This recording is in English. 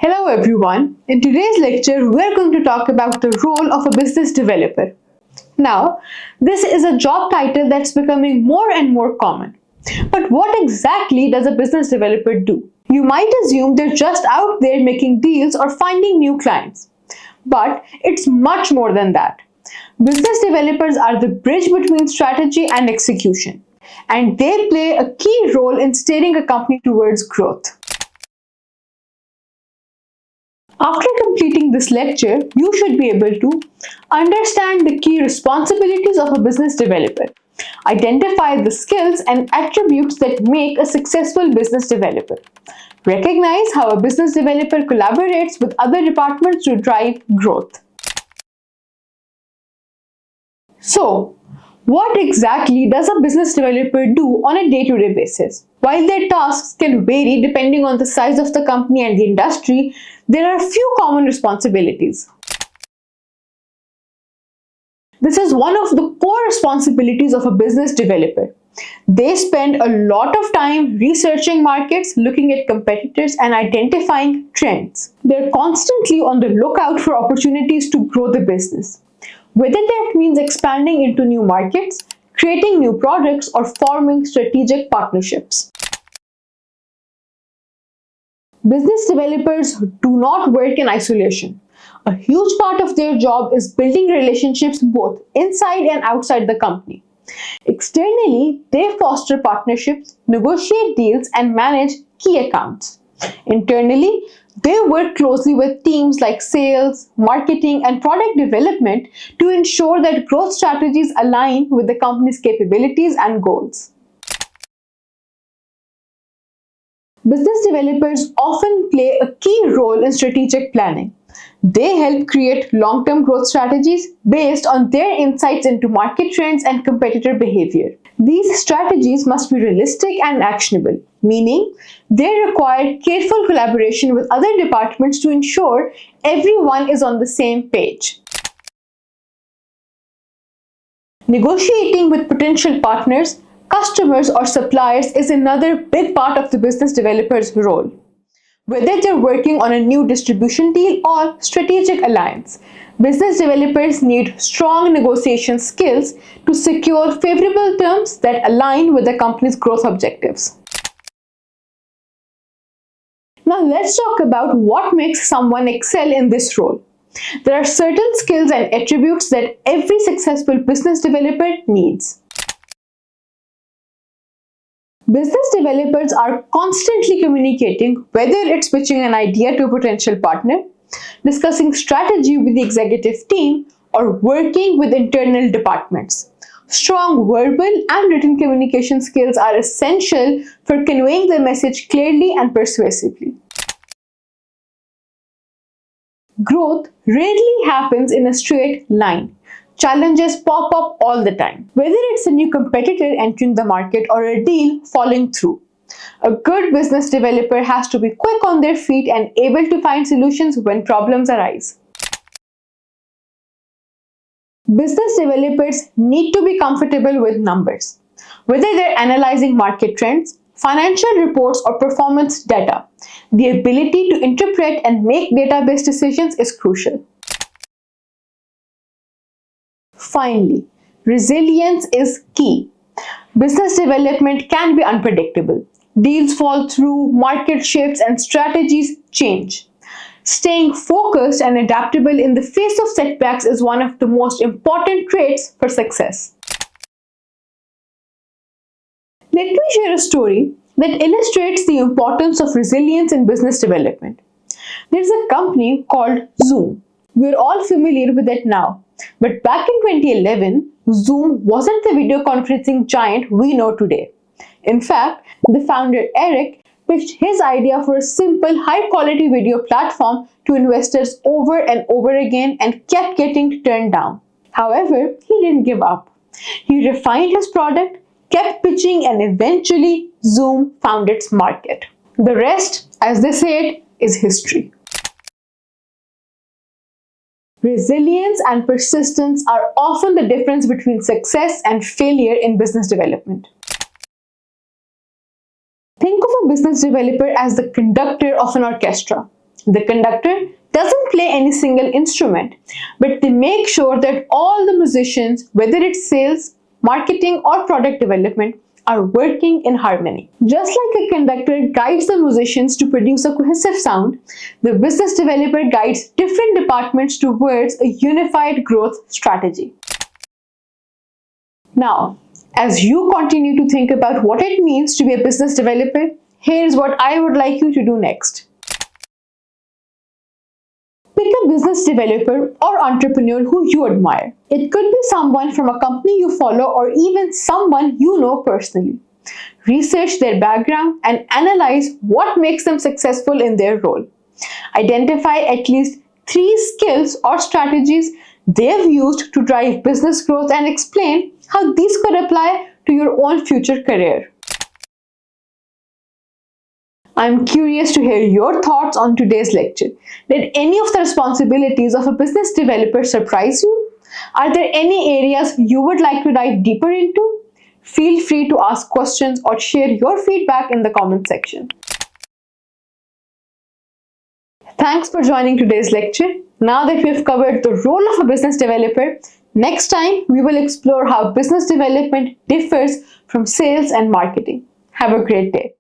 Hello everyone. In today's lecture, we're going to talk about the role of a business developer. Now, this is a job title that's becoming more and more common. But what exactly does a business developer do? You might assume they're just out there making deals or finding new clients. But it's much more than that. Business developers are the bridge between strategy and execution, and they play a key role in steering a company towards growth. After completing this lecture, you should be able to understand the key responsibilities of a business developer, identify the skills and attributes that make a successful business developer, recognize how a business developer collaborates with other departments to drive growth. So, what exactly does a business developer do on a day-to-day basis? While their tasks can vary depending on the size of the company and the industry, there are a few common responsibilities. This is one of the core responsibilities of a business developer. They spend a lot of time researching markets, looking at competitors, and identifying trends. They're constantly on the lookout for opportunities to grow the business. Whether that means expanding into new markets, creating new products, or forming strategic partnerships. Business developers do not work in isolation. A huge part of their job is building relationships both inside and outside the company. Externally, they foster partnerships, negotiate deals, and manage key accounts. Internally, they work closely with teams like sales, marketing, and product development to ensure that growth strategies align with the company's capabilities and goals. Business developers often play a key role in strategic planning. They help create long-term growth strategies based on their insights into market trends and competitor behavior. These strategies must be realistic and actionable, meaning they require careful collaboration with other departments to ensure everyone is on the same page. Negotiating with potential partners, customers, or suppliers is another big part of the business developer's role. Whether they're working on a new distribution deal or strategic alliance, business developers need strong negotiation skills to secure favorable terms that align with the company's growth objectives. Now let's talk about what makes someone excel in this role. There are certain skills and attributes that every successful business developer needs. Business developers are constantly communicating, whether it's pitching an idea to a potential partner, discussing strategy with the executive team, or working with internal departments. Strong verbal and written communication skills are essential for conveying the message clearly and persuasively. Growth rarely happens in a straight line. Challenges pop up all the time, whether it's a new competitor entering the market or a deal falling through. A good business developer has to be quick on their feet and able to find solutions when problems arise. Business developers need to be comfortable with numbers. Whether they're analyzing market trends, financial reports, or performance data, the ability to interpret and make database decisions is crucial. Finally, resilience is key. Business development can be unpredictable. Deals fall through, market shifts, and strategies change. Staying focused and adaptable in the face of setbacks is one of the most important traits for success. Let me share a story that illustrates the importance of resilience in business development. There's a company called Zoom. We're all familiar with it now. But back in 2011, Zoom wasn't the video conferencing giant we know today. In fact, the founder Eric pitched his idea for a simple, high-quality video platform to investors over and over again and kept getting turned down. However, he didn't give up. He refined his product, kept pitching, and eventually Zoom found its market. The rest, as they say it, is history. Resilience and persistence are often the difference between success and failure in business development. Think of a business developer as the conductor of an orchestra. The conductor doesn't play any single instrument, but they make sure that all the musicians, whether it's sales, marketing, or product development, are working in harmony. Just like a conductor guides the musicians to produce a cohesive sound, the business developer guides different departments towards a unified growth strategy. Now, as you continue to think about what it means to be a business developer, here's what I would like you to do next. Pick a business developer or entrepreneur who you admire. It could be someone from a company you follow or even someone you know personally. Research their background and analyze what makes them successful in their role. Identify at least 3 skills or strategies they've used to drive business growth and explain how these could apply to your own future career. I'm curious to hear your thoughts on today's lecture. Did any of the responsibilities of a business developer surprise you? Are there any areas you would like to dive deeper into? Feel free to ask questions or share your feedback in the comment section. Thanks for joining today's lecture. Now that we've covered the role of a business developer, next time we will explore how business development differs from sales and marketing. Have a great day.